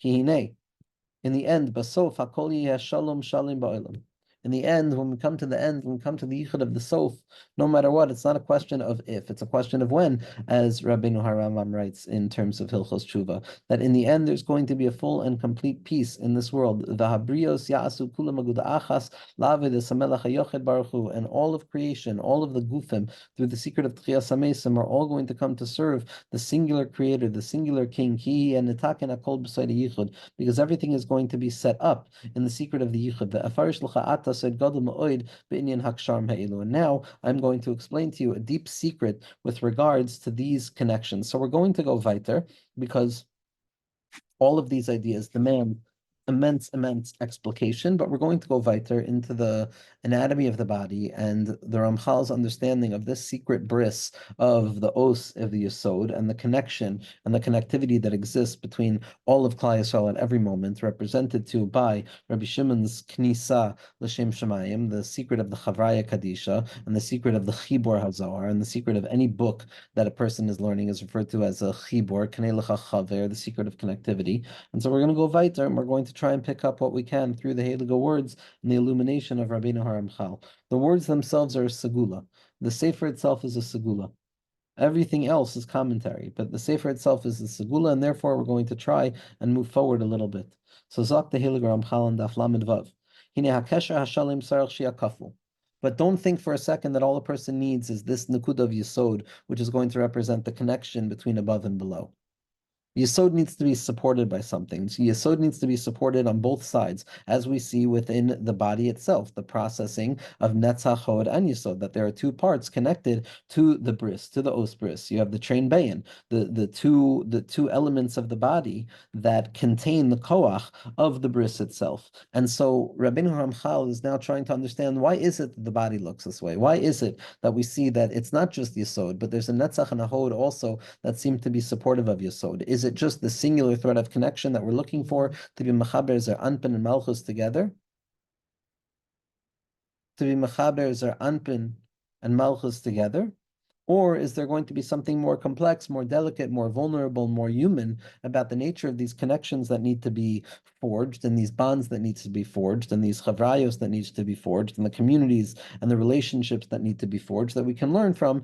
A: in the end, basof hakol yeh shalom shalim ba'olam. In the end, when we come to the end, when we come to the yichud of the sof, no matter what, it's not a question of if, it's a question of when, as Rabbeinu Haramam writes in terms of Hilchos Tshuva, that in the end there's going to be a full and complete peace in this world. V'habrios ya'asu kulam aguda achas la'aved esamelach hayoched baruch hu, and all of creation, all of the gufim, through the secret of Tchiyas HaMesim, are all going to come to serve the singular creator, the singular king, ki and nitaken akol b'sayde yichud, because everything is going to be set up in the secret of the yichud. Ve'afarish l'cha ata said gadol ma'od b'inyan haksharm ha'elu. And now I'm going to explain to you a deep secret with regards to these connections. So we're going to go weiter, because all of these ideas demand immense explication, but we're going to go weiter into the anatomy of the body and the Ramchal's understanding of this secret bris of the os of the Yesod, and the connection and the connectivity that exists between all of Klal Yisrael at every moment, represented to by Rabbi Shimon's Knisa L'Shem Shemayim, the secret of the Chavraya Kadisha, and the secret of the Chibur HaZohar, and the secret of any book that a person is learning is referred to as a Chibur, Knei Lecha Chaver, the secret of connectivity. And so we're going to go weiter, and we're going to try and pick up what we can through the Heilige words and the illumination of Rabbeinu Haramchal. The words themselves are a segula. The Sefer itself is a segula. Everything else is commentary, but the Sefer itself is a segula, and therefore we're going to try and move forward a little bit. So Zak the Heilige Ramchal and Daf Lamed Vav. Hine hakesher hashalim sarach shiakafu. But don't think for a second that all a person needs is this Nakud of Yesod, which is going to represent the connection between above and below. Yesod needs to be supported by something. So Yesod needs to be supported on both sides, as we see within the body itself, the processing of Netzach, Hod, and Yesod, that there are two parts connected to the bris, to the os bris. You have the train bayin, the two elements of the body that contain the koach of the bris itself. And so Rabbeinu Ramchal is now trying to understand, why is it that the body looks this way? Why is it that we see that it's not just Yesod, but there's a Netzach and a Hod also that seem to be supportive of Yesod? Is it just the singular thread of connection that we're looking for, to be mechaber zer anpin and malchus together? To be mechaber zer anpin and Malchus together? Or is there going to be something more complex, more delicate, more vulnerable, more human about the nature of these connections that need to be forged, and these bonds that need to be forged, and these chavrayos that needs to be forged, and the communities and the relationships that need to be forged that we can learn from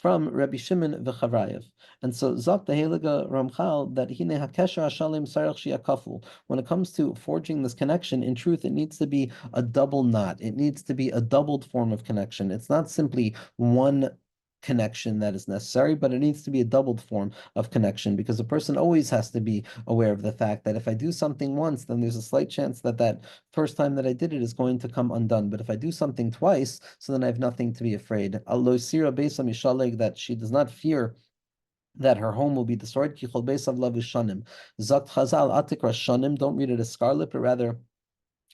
A: Rabbi Shimon v'Chavrayev. And so Zok the Heilige Ramchal that hine hakesher hashalim sarach shiakaful. When it comes to forging this connection, in truth, it needs to be a double knot. It needs to be a doubled form of connection. It's not simply one connection that is necessary, but it needs to be a doubled form of connection, because a person always has to be aware of the fact that if I do something once, then there's a slight chance that that first time that I did it is going to come undone. But if I do something twice, so then I have nothing to be afraid. Alo sira beisa mishaleg, that she does not fear that her home will be destroyed. Kichol beisav lavu shanim. Zakt chazal atikra shanim. Don't read it as scarlet, but rather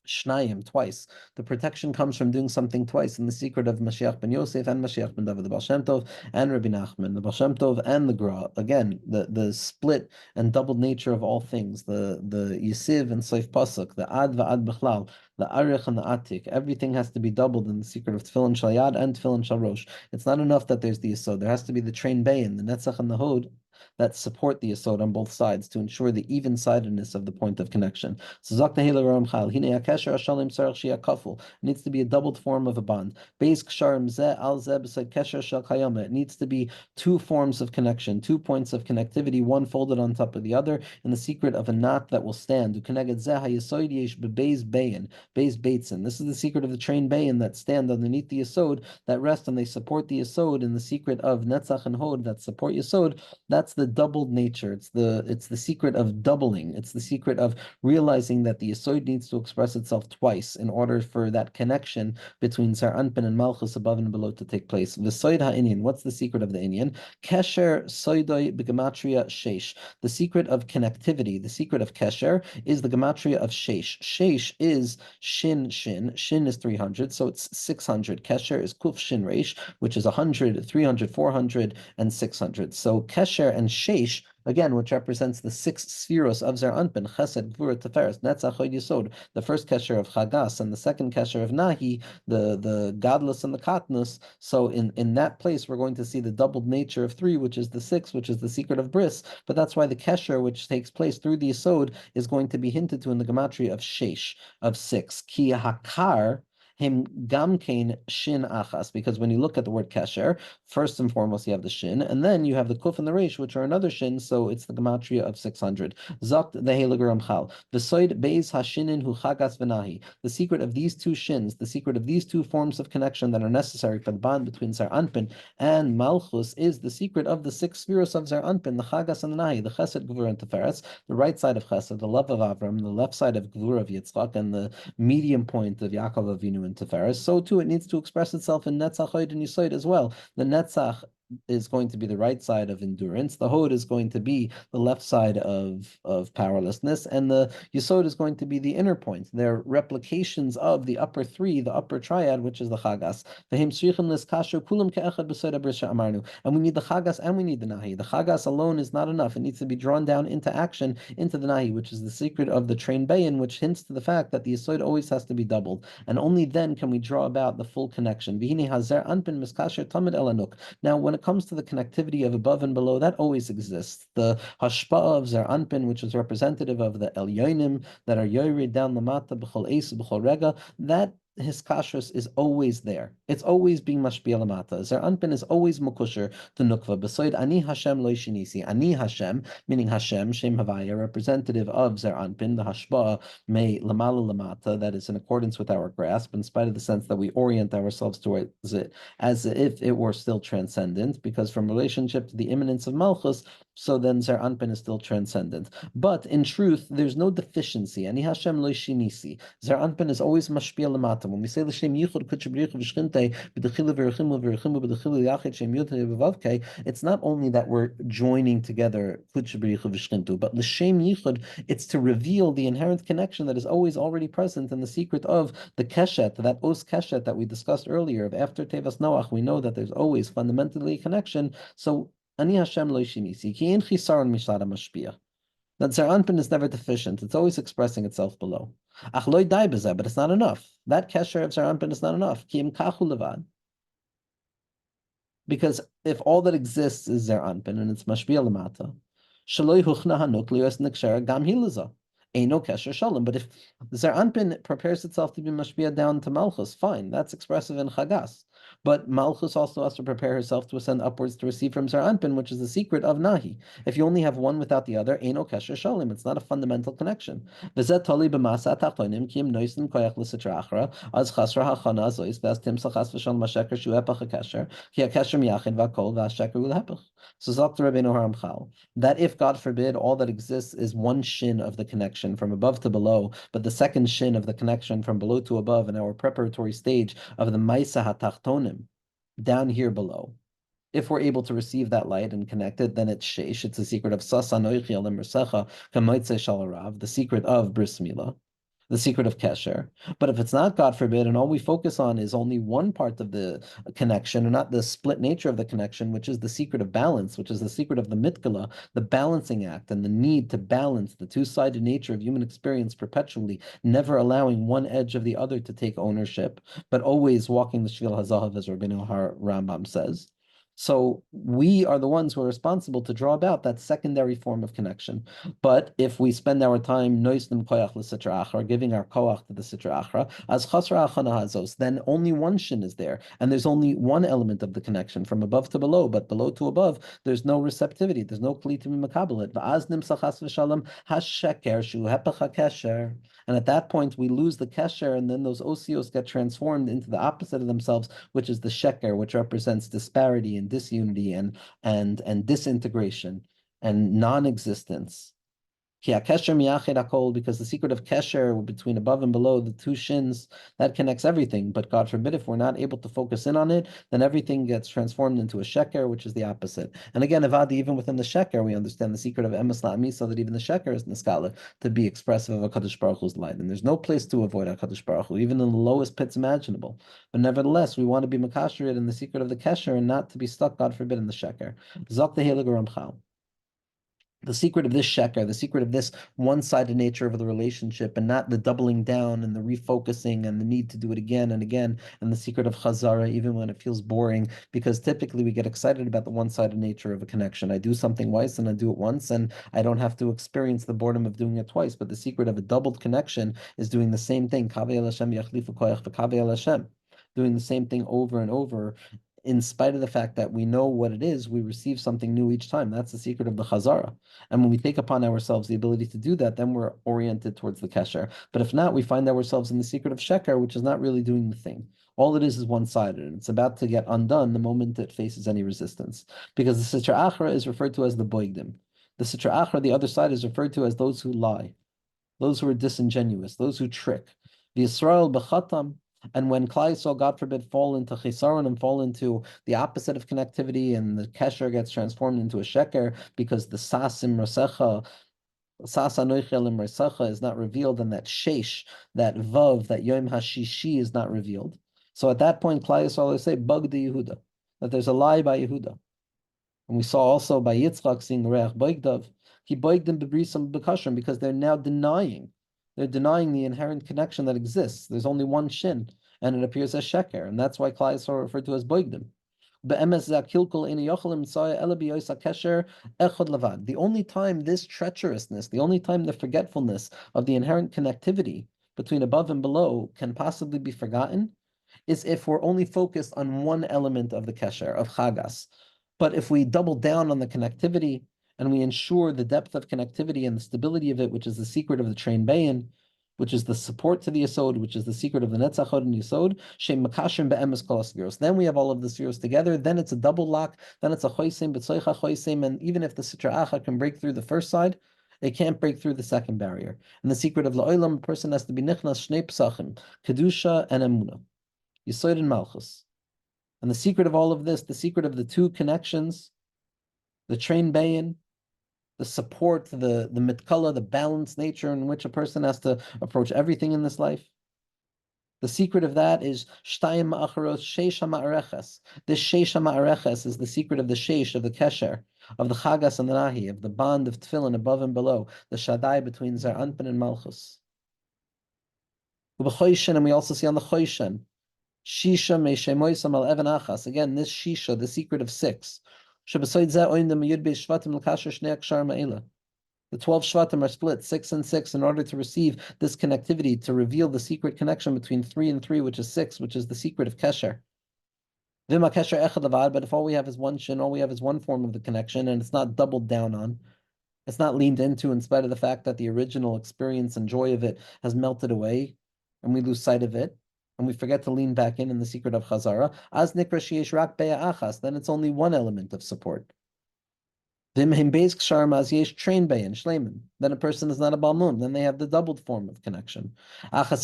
A: Shnayim, twice. The protection comes from doing something twice in the secret of Mashiach ben Yosef and Mashiach ben David, the Baal Shem Tov and Rabbi Nachman, the Baal Shem Tov and the Gra. Again, the split and doubled nature of all things, the Yisiv and Seif Pasuk, the Ad va'ad Bechlal, the Arich and the Atik. Everything has to be doubled in the secret of Tefillin Shal Yad and Tefillin Shal Rosh. It's not enough that there's the Yesod. There has to be the train bayin, the Netzach and the Hod, that support the Yesod on both sides to ensure the even-sidedness of the point of connection. So Zakna Hila Ramchal, Hine Akesher Ashalim Sarach Shia Kaful. It needs to be a doubled form of a bond. Beis Ksharim Ze Al Ze Beside Kesher Shal Kayama. It needs to be two forms of connection, 2 points of connectivity, one folded on top of the other, in the secret of a knot that will stand. Ukeneged Ze HaYesod Yesh Bebeis Bayin, Beis Beitzin. This is the secret of the train bayin that stand underneath the Yesod, that rest and they support the Yesod, in the secret of Netzach and Hod that support Yesod. That's the doubled nature. It's the secret of doubling. It's the secret of realizing that the Yesod needs to express itself twice in order for that connection between Zar Anpin and Malchus above and below to take place. V'soid ha'inyan. What's the secret of the inyan? Kesher soidoi b'gematria sheish. The secret of connectivity, the secret of kesher, is the gematria of sheish. Sheish is shin shin. Shin is 300, so it's 600. Kesher is kuf shin reish, which is 100, 300, 400, and 600. So kesher and sheish, again, which represents the 6 Sefirot of Zer Anpin, Chesed, Gvura, Teferes, Netzach, Hod, Yesod, the first kesher of Chagas and the second kesher of Nahi, the godless and the katnus. So in that place, we're going to see the doubled nature of 3, which is the 6, which is the secret of bris. But that's why the kesher, which takes place through the Yesod, is going to be hinted to in the gematria of sheish, of 6. Ki hakar him gamkein shin achas, because when you look at the word kesher, first and foremost you have the shin, and then you have the kuf and the reish, which are another shin, so it's the gematria of 600. Zokt the Heilige Ramchal. V'soid beis hashinin hu chagas v'nahi. The secret of these two shins, the secret of these two forms of connection that are necessary for the bond between Zar Anpin and Malchus, is the secret of the 6 Sefirot of Zar Anpin, the chagas and the nahi, the chesed, gvur, and teferes, the right side of chesed, the love of Avram, the left side of gvur of Yitzchak, and the medium point of Yaakov Avinu and Teferes. So too it needs to express itself in Netzach, Hod, and Yesod as well. The Netzach is going to be the right side of endurance. The Hod is going to be the left side of powerlessness, and the Yesod is going to be the inner point. They're replications of the upper 3, the upper triad, which is the Chagas. And we need the Chagas and we need the Nahi. The Chagas alone is not enough. It needs to be drawn down into action, into the Nahi, which is the secret of the train bayin, which hints to the fact that the Yesod always has to be doubled. And only then can we draw about the full connection. Now, when it comes to the connectivity of above and below, that always exists. The hashpa'ah of Zer Anpin, which is representative of the Elyonim that are yorid down the mata b'chol eis b'chol rega, that his kashrus is always there. It's always being mashpia lamata. Zer Anpin is always mukusher to nukva. Besoid ani Hashem lo shinisi. Ani Hashem, meaning Hashem, Shem Havaya, representative of Zer Anpin, the hashpa'ah may lamala lamata, that is in accordance with our grasp, in spite of the sense that we orient ourselves towards it as if it were still transcendent, because from relationship to the immanence of Malchus, so then Zer Anpin is still transcendent. But in truth, there's no deficiency. Ani Hashem lo shinisi. Zer Anpin is always mashpia lamata. When we say l'shem yichud kutchabrichu v'shchinte b'dechilu v'rechimu v'rechimu b'dechilu yachid shem yudhe v'vavke, it's not only that we're joining together kutchabrichu v'shchintu, but l'shem yichud, it's to reveal the inherent connection that is always already present in the secret of the keshet, that os keshet that we discussed earlier. Of after Tevas Noach, we know that there's always fundamentally a connection. So ani Hashem lo shinisi ki ein chisaron mishlat mashpia. That Zer Anpin is never deficient. It's always expressing itself below. Ach loy dai bezeh, but it's not enough. That kesher of Zer Anpin is not enough. Ki im kachu levad. Because if all that exists is Zer Anpin and it's Mashbiya Lamata, Shaloi Huchna Hanuk Lios Nikshara Gam Hilaza. Eino Kesher Shalom. But if Zer Anpin prepares itself to be Mashbiya down to Malchus, fine, that's expressive in Chagas. But Malchus also has to prepare herself to ascend upwards to receive from Zer Anpin, which is the secret of Nahi. If you only have one without the other, Eino Kesher Shalom. It's not a fundamental connection. V'zet toli b'masa atachtonim ki im noisin koyach l'sitra achra az chasra hachana zois v'az timsa chas v'shal masheker shu epach hakesher ki hakesher miyachid v'akol v'asheker ul'hepach. So Dr. Rabbeinu Ramchal, that if, God forbid, all that exists is one shin of the connection from above to below, but the second shin of the connection from below to above in our preparatory stage of the Maisa HaTachtonim, down here below, if we're able to receive that light and connect it, then it's sheish. It's the secret of Sasanoichi Alim Mersecha Kamoitze Shalarav, the secret of Bris Milah, the secret of Kesher. But if it's not, God forbid, and all we focus on is only one part of the connection, and not the split nature of the connection, which is the secret of balance, which is the secret of the Mitkala, the balancing act, and the need to balance the two-sided nature of human experience perpetually, never allowing one edge of the other to take ownership, but always walking the Shvil HaZahav, as Rabbeinu Rambam says. So we are the ones who are responsible to draw about that secondary form of connection. But if we spend our time noisnim koyach l'sitra achra, giving our koach to the sitra achra, as chasra achana hazos, then only one shin is there, and there's only one element of the connection from above to below. But below to above, there's no receptivity. There's no kli to be makabelet. Va'aznim sachas v'shalom hasheker shu hepach hakesher. And at that point, we lose the kesher, and then those osios get transformed into the opposite of themselves, which is the sheker, which represents disparity and disunity and disintegration and non-existence. Because the secret of kesher between above and below, the two shins, that connects everything. But God forbid, if we're not able to focus in on it, then everything gets transformed into a sheker, which is the opposite. And again, Avadi, even within the sheker, we understand the secret of emes la'ami, so that even the sheker is niskala to be expressive of HaKadosh Baruch Hu's light. And there's no place to avoid HaKadosh Baruch Hu, even in the lowest pits imaginable. But nevertheless, we want to be makasherid in the secret of the kesher and not to be stuck, God forbid, in the sheker. Zok the Heilige Ramchal. The secret of this sheker, the secret of this one-sided nature of the relationship, and not the doubling down and the refocusing and the need to do it again and again, and the secret of chazara, even when it feels boring, because typically we get excited about the one-sided nature of a connection. I do something once and I do it once, and I don't have to experience the boredom of doing it twice. But the secret of a doubled connection is doing the same thing. Kaveh el Hashem yachlifu koyach v'kaveh el Hashem. Doing the same thing over and over, in spite of the fact that we know what it is, we receive something new each time. That's the secret of the chazara. And when we take upon ourselves the ability to do that, then we're oriented towards the kesher. But if not, we find ourselves in the secret of sheker, which is not really doing the thing. All it is one-sided, and it's about to get undone the moment it faces any resistance. Because the sitra achra is referred to as the boigdim. The sitra achra, the other side, is referred to as those who lie, those who are disingenuous, those who trick. The Yisrael b'chatam. And when Klal Yisrael, God forbid, fall into chisaron and fall into the opposite of connectivity, and the kesher gets transformed into a sheker because the sasim rasecha, sas anoichelim rasecha is not revealed, and that sheish, that vav, that yom hashishi is not revealed. So at that point, Klal Yisrael will say bug the Yehuda, that there's a lie by Yehuda. And we saw also by Yitzchak seeing reach boigdav, he boiged them bebrisam bekashrim, because they're now denying. They're denying the inherent connection that exists. There's only one shin, and it appears as sheker, and that's why Klal Yisrael referred to as boigdim. The only time this treacherousness, the only time the forgetfulness of the inherent connectivity between above and below can possibly be forgotten is if we're only focused on one element of the kesher, of chagas. But if we double down on the connectivity and we ensure the depth of connectivity and the stability of it, which is the secret of the train bayin, which is the support to the Yesod, which is the secret of the Netzachod and Yesod, Shem Makashim Be'emes Kol HaSfiros. Then we have all of the Sfiros together, then it's a double lock, then it's a Choisim, B'tzoicha Choisim, and even if the Sitra Acha can break through the first side, it can't break through the second barrier. And the secret of La'olam, a person has to be Nichnas Shnei Psachim, Kedusha and Emunah, Yesod and Malchus. And the secret of all of this, the secret of the two connections, the train bayin, the support, the mitkala, the balanced nature in which a person has to approach everything in this life. The secret of that is shtayim ma'acharos sheish ha'ma'areches. This sheish ha'ma'areches is the secret of the sheish, of the kesher, of the chagas and the nahi, of the bond of tefillin above and below, the shaddai between Zer Anpin and Malchus. And we also see on the choishen, Shisha me'shemoisam al even achas. Again, this shisha, the secret of six. Shebesod zeh oindem yud beis shvatim l'kasher shnei akshar ma'ila. The 12 Shvatim are split 6 and 6 in order to receive this connectivity, to reveal the secret connection between 3 and 3, which is 6, which is the secret of Kesher. Vima Kesher Echad Levad, but if all we have is one shin, all we have is one form of the connection, and it's not doubled down on, it's not leaned into in spite of the fact that the original experience and joy of it has melted away, and we lose sight of it, and we forget to lean back in the secret of Chazara, as Nikra Sheyesh Rak Beya Achas, then it's only one element of support. Then a person is not a balmum. Then they have the doubled form of connection. When it comes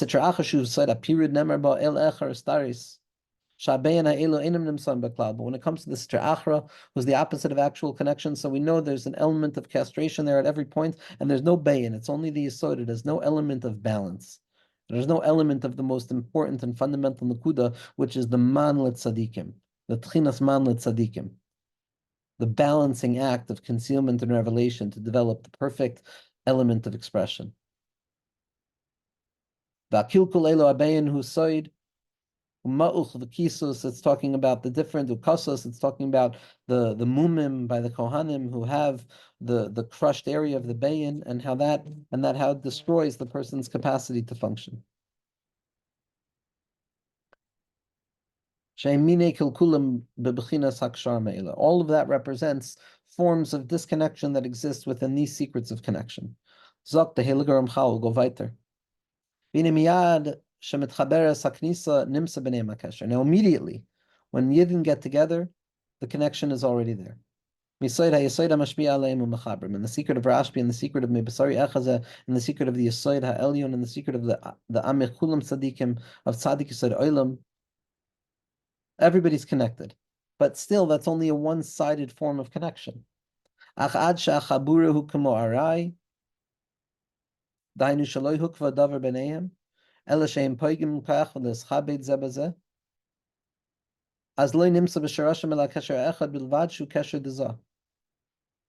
A: to the Sitra Achra, who's the opposite of actual connection, so we know there's an element of castration there at every point, and there's no bayin. It's only the Yesod. There's no element of balance. There's no element of the most important and fundamental Nakuda, which is the man tzadikim, the tchinas man tzadikim, the balancing act of concealment and revelation to develop the perfect element of expression. It's talking about the different ukasos, it's talking about the mumim by the kohanim who have the crushed area of the bayin, and how it destroys the person's capacity to function. All of that represents forms of disconnection that exist within these secrets of connection. Zok the Heilige Ramchal will go weiter. Now immediately, when Yidden get together, the connection is already there. And the secret of Rashbi, and the secret of Mebasari Echaza, and the secret of the Yesod HaElyon, and the secret of the Amich Kulam Tzadikim, of Tzadik Yesod Olam, everybody's connected, but still, that's only a one-sided form of connection. But the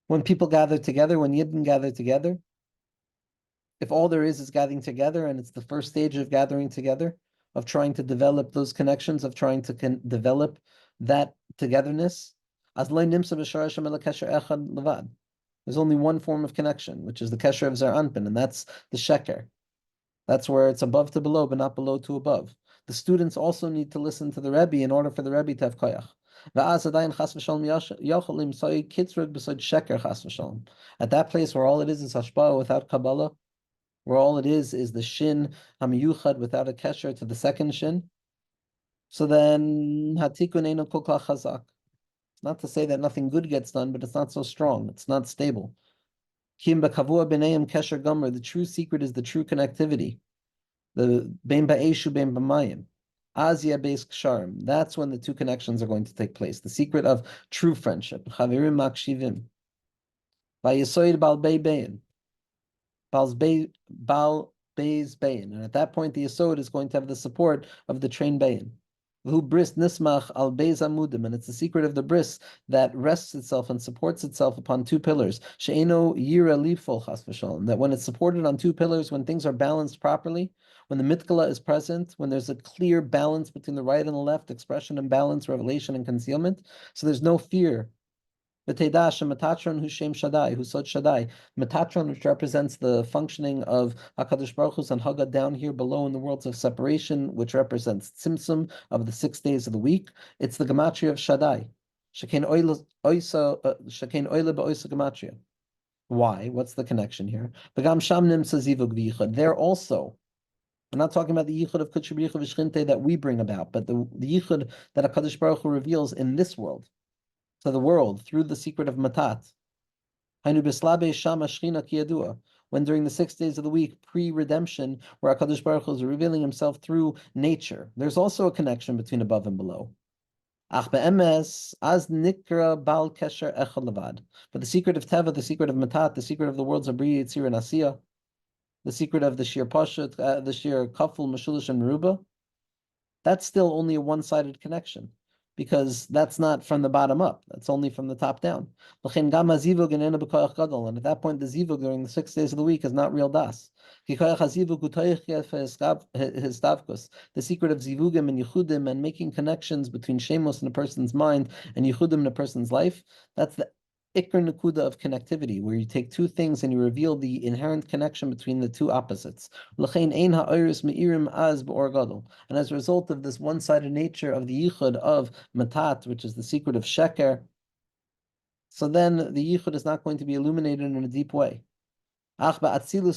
A: when people gather together, when Yidden gather together, if all there is gathering together, and it's the first stage of gathering together, of trying to develop those connections, of trying to develop that togetherness, there's only one form of connection, which is the kesher of Zer Anpin, and that's the sheker. That's where it's above to below, but not below to above. The students also need to listen to the Rebbe in order for the Rebbe to have koyach. At that place where all it is hashpah without Kabbalah, where all it is the shin hamiyuchad without a kesher to the second shin, so then hatikun eino kol כך chazak. It's not to say that nothing good gets done, but it's not so strong. It's not stable. Kim b'kavua b'neim kesher gomer. The true secret is the true connectivity. The bein ba'eshu bein b'mayim. Azia beis ksharim. That's when the two connections are going to take place. The secret of true friendship. Chavirim makshivim. Vayesoid bal bei bein. Bal beis bein. And at that point, the Yesod is going to have the support of the trained bein. Who bris nismach al beis amudim, and it's the secret of the bris that rests itself and supports itself upon two pillars. She'eno yira lifol chas v'shalom. That when it's supported on two pillars, when things are balanced properly, when the mitkala is present, when there's a clear balance between the right and the left, expression and balance, revelation and concealment, so there's no fear. Metatron, who's Shem Shaddai, who's Sod Shaddai. Metatron, which represents the functioning of HaKadosh Baruch Hu's and Haga down here below in the worlds of separation, which represents Tzimtzum of the 6 days of the week. It's the Gematria of Shaddai. Shekein Oile Ba'oisa Gematria. Why? What's the connection here? Begam Sham Nimsa Zivug V'yichud. There also, we're not talking about the yichud of Kutsh B'yichud V'shchinte that we bring about, but the yichud that HaKadosh Baruch Hu reveals in this world, to the world, through the secret of Matat. When during the 6 days of the week, pre-redemption, where HaKadosh Baruch Hu is revealing himself through nature, there's also a connection between above and below. But the secret of Teva, the secret of Matat, the secret of the worlds of Bria, Yitzir, and Asiya, the secret of the Shir Pashut, the Shir Kaful, Mashulish, and Meruba, that's still only a one-sided connection. because that's not from the bottom up. That's only from the top down. And at that point, the zivug during the 6 days of the week is not real das. The secret of zivugim and yichudim and making connections between shemos in a person's mind and yichudim in a person's life, that's the ikr nakuda of connectivity, where you take two things and you reveal the inherent connection between the two opposites. And as a result of this one-sided nature of the yichud of matat, which is the secret of sheker, so then the yichud is not going to be illuminated in a deep way. But in the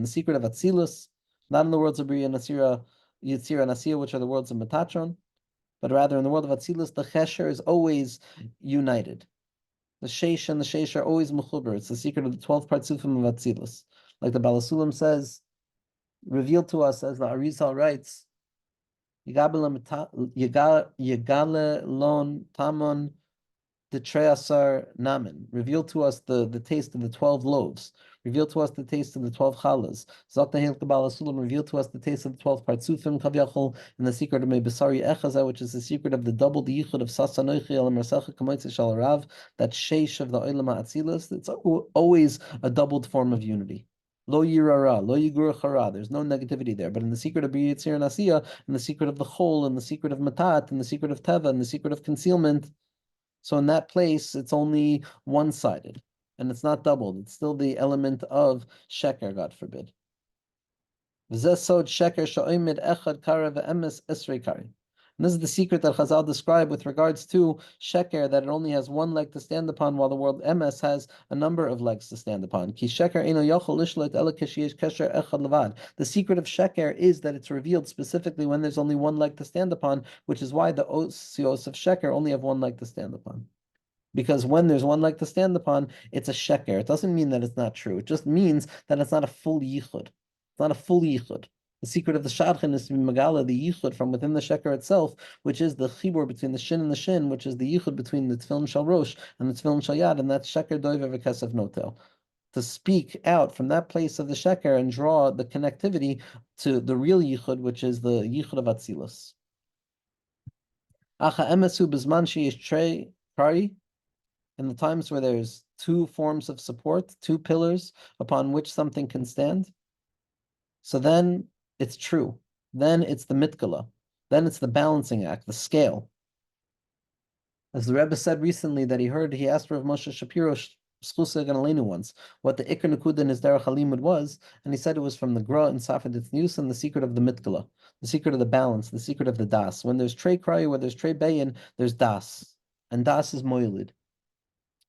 A: secret of Atzilus, not in the worlds of Bria, Nasira, Yitzira, and Asiya, which are the worlds of Metatron, but rather in the world of Atzilus, the Chesher is always united. The Sheish and the Sheish are always Mechuber. It's the secret of the 12 partsufim of Atzilus. Like the Balasulam says, revealed to us, as the Arizal writes, Yegale lon tamon the Treasar Namen, revealed to us the taste of the 12 loaves, revealed to us the taste of the 12 challahs. Zakta Hil Kabbalah Sulam, revealed to us the taste of the 12 partsufim, Kavyachol, and the secret of Mebesari Echaza, which is the secret of the double yichud of Sasanoichi El Mersacha Kamoitze Shalarav, that sheish of the Oilama Atzilas. It's always a doubled form of unity. Lo yirara, lo yigur chara. There's no negativity there. But in the secret of B'yitzir and Asiya, in the secret of the Chol, in the secret of Matat, in the secret of Teva, in the secret of concealment, so in that place, it's only one-sided, and it's not doubled. It's still the element of sheker, God forbid. And this is the secret that Chazal described with regards to sheker, that it only has one leg to stand upon, while the word emes has a number of legs to stand upon. The secret of sheker is that it's revealed specifically when there's only one leg to stand upon, which is why the osios of sheker only have one leg to stand upon. Because when there's one leg to stand upon, it's a sheker. It doesn't mean that it's not true. It just means that it's not a full yichud. It's not a full yichud. The secret of the shadchan is to be magala, the yichud from within the sheker itself, which is the chibur between the shin and the shin, which is the yichud between the tefillin shal rosh and the tefillin shal yad, and that's sheker doiver v'kesef notel. To speak out from that place of the sheker and draw the connectivity to the real yichud, which is the yichud of atzilus. Acha emesu b'zman sheyesh trei kari, in the times where there's two forms of support, two pillars upon which something can stand, so then it's true. Then it's the mitgala. Then it's the balancing act, the scale. As the Rebbe said recently that he asked Rav Moshe Shapiro once what the Iker Nekuda in his Derech Halimud was, and he said it was from the Gra and Safed Tznius and the secret of the mitgala, the secret of the balance, the secret of the das. When there's trei krayu, when there's trei bayin, there's das, and das is moilid.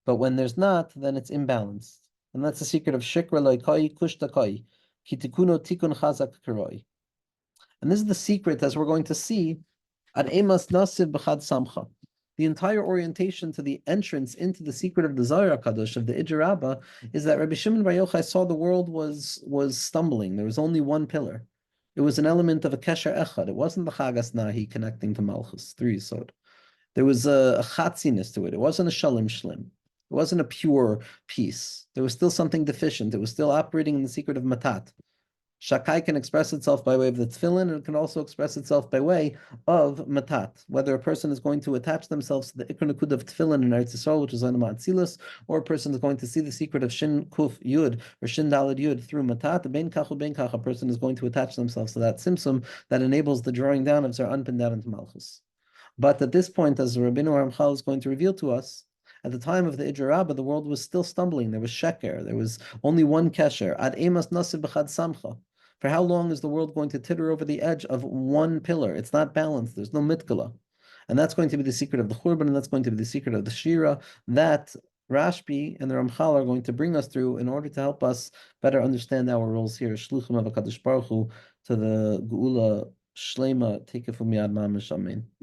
A: But when there's not, then it's imbalanced. And that's the secret of shikra loikai kushtakai, kitikuno tikun chazak karoi. And this is the secret, as we're going to see, ad emas nasiv b'chad samcha. The entire orientation to the entrance into the secret of the Zohar Kadosh, of the Ijer Rabbah, is that Rabbi Shimon Bar Yochai saw the world was stumbling. There was only one pillar. It was an element of a kesher echad. It wasn't the chagas nahi connecting to Malchus, through Yesod. There was a chatziness to it. It wasn't a shalim shlim. It wasn't a pure peace. There was still something deficient. It was still operating in the secret of matat. Shakai can express itself by way of the tefillin, and it can also express itself by way of matat. Whether a person is going to attach themselves to the ikr nekud of tefillin in Eretz Yisrael, which is Oinama Atzilus, or a person is going to see the secret of Shin Kuf Yud or Shin Dalad Yud through matat, bein kach u'bein kach, a person is going to attach themselves to that simsum that enables the drawing down of Zar Anpin down into Malchus. But at this point, as Rabbeinu Ramchal is going to reveal to us, at the time of the Ijer Rabbah, the world was still stumbling. There was sheker. There was only one kesher. Ad emas nasiv b'chad samcha. For how long is the world going to titter over the edge of one pillar? It's not balanced. There's no mitgala. And that's going to be the secret of the Churban, and that's going to be the secret of the Shira, that Rashbi and the Ramchal are going to bring us through in order to help us better understand our roles here. Shluchim of HaKadosh Baruch Hu to the Geula Shlema, take it from Yad Mamish, Amen.